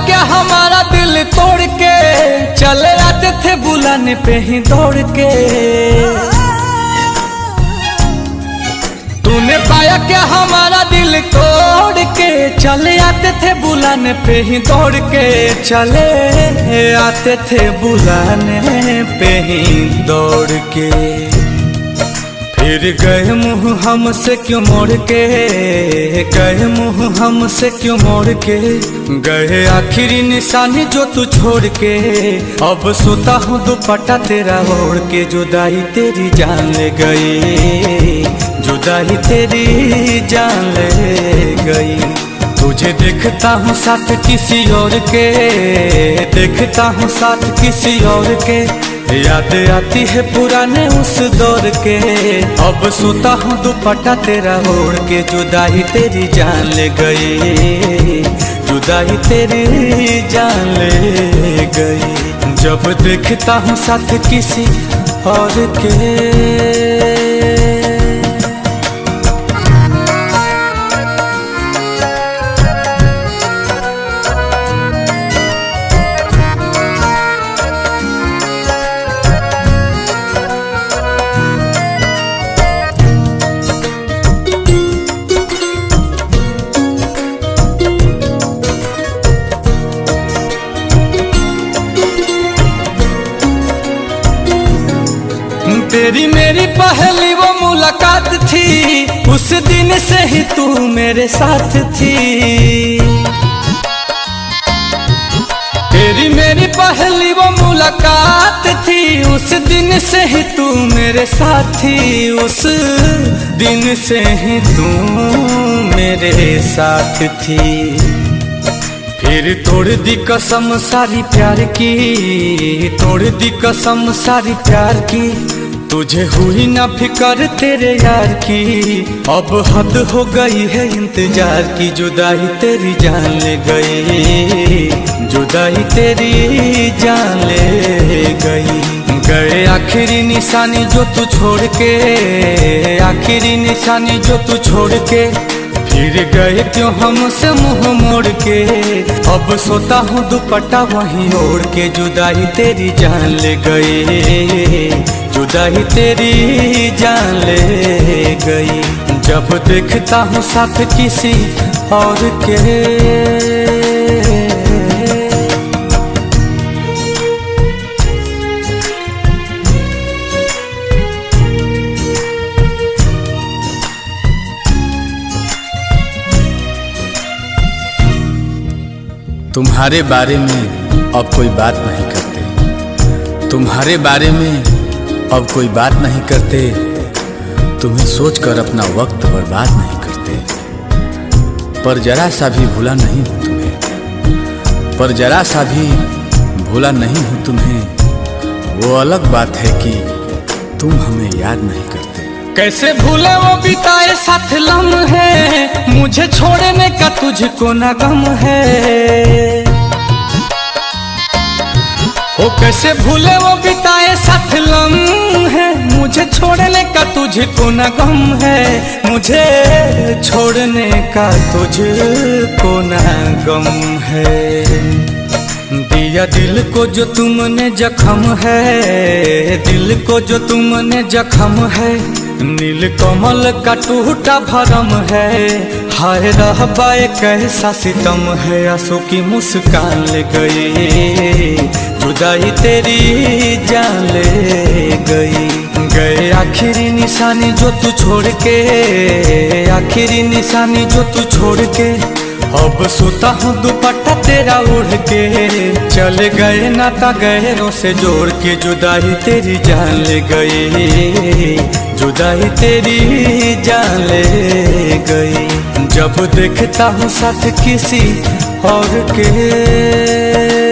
क्या हमारा दिल तोड़ के चले आते थे बुलाने पे ही दौड़ के। तूने पाया क्या हमारा दिल तोड़ के चले आते थे बुलाने पे ही दौड़ के। चले आते थे बुलाने पे ही दौड़ के। फिर गए मुँह हमसे क्यों मोड़ के, गए मुँह हमसे क्यों मोड़ के। गए आखिरी निशानी जो तू छोड़ के। अब सोता हूँ दुपट्टा तेरा ओढ़ के। जुदाई तेरी जान ले गई, जुदाई तेरी जान ले गई। तुझे देखता हूँ साथ किसी और के, देखता हूँ साथ किसी और के। याद आती है पुराने उस दौर के। अब सोता हूँ दुपट्टा तेरा ओढ़ के। जुदाई तेरी जान ले गई, जुदाई तेरी जान ले गई। जब देखता हूँ साथ किसी और के। तेरी मेरी पहली वो मुलाकात थी, उस दिन से ही तू मेरे साथ थी। तेरी मेरी पहली वो मुलाकात थी, उस दिन से ही तू मेरे साथ थी। उस दिन से ही तू मेरे साथ थी। फिर तोड़ दी कसम सारी प्यार की, तोड़ दी कसम सारी प्यार की। तुझे हुई ना फिकर तेरे यार की। अब हद हो गई है इंतजार की। जुदाई तेरी जान ले गई, जुदाई तेरी जान ले गई। गए आखिरी निशानी जो तू छोड़ के, आखिरी निशानी जो तू छोड़ के। फिर गए क्यों हमसे मुंह मोड़ के। अब सोता हूँ दुपट्टा वहीं ओढ़ के। जुदाई तेरी जान ले गई, जुदाई तेरी जान ले गई। जब देखता हूँ साथ किसी और के। तुम्हारे बारे में अब कोई बात नहीं करते, तुम्हारे बारे में अब कोई बात नहीं करते। तुम्हें सोचकर अपना वक्त बर्बाद नहीं करते। पर जरा सा भी भूला नहीं हूँ तुम्हें, पर जरा सा भी भूला नहीं हूँ तुम्हें। वो अलग बात है कि तुम हमें याद नहीं करते। कैसे भूले वो बिताए साथ लम्हे, मुझे छोड़ने का तुझको ना गम है। ओ कैसे भूले वो बिताए साथ लम्हे, मुझे छोड़ने का तुझको ना गम है। मुझे छोड़ने का तुझको ना गम है। दिया दिल को जो तुमने जख्म है, दिल को जो तुमने जख्म है। नील कमल का टूटा भरम है। हाय रहबा कैसा सितम है। आंसू की मुस्कान ले गई, जुदाई तेरी जान ले गई। गए आखिरी निशानी जो तू छोड़ के, आखिरी निशानी जो तू छोड़ के। अब सोता हूँ दुपट्टा तेरा ओढ़ के। चले गए नाता गहरों से जोड़ के। जुदाई तेरी जान ले गई, जुदाई तेरी जान ले गई। जब देखता हूँ साथ किसी और के।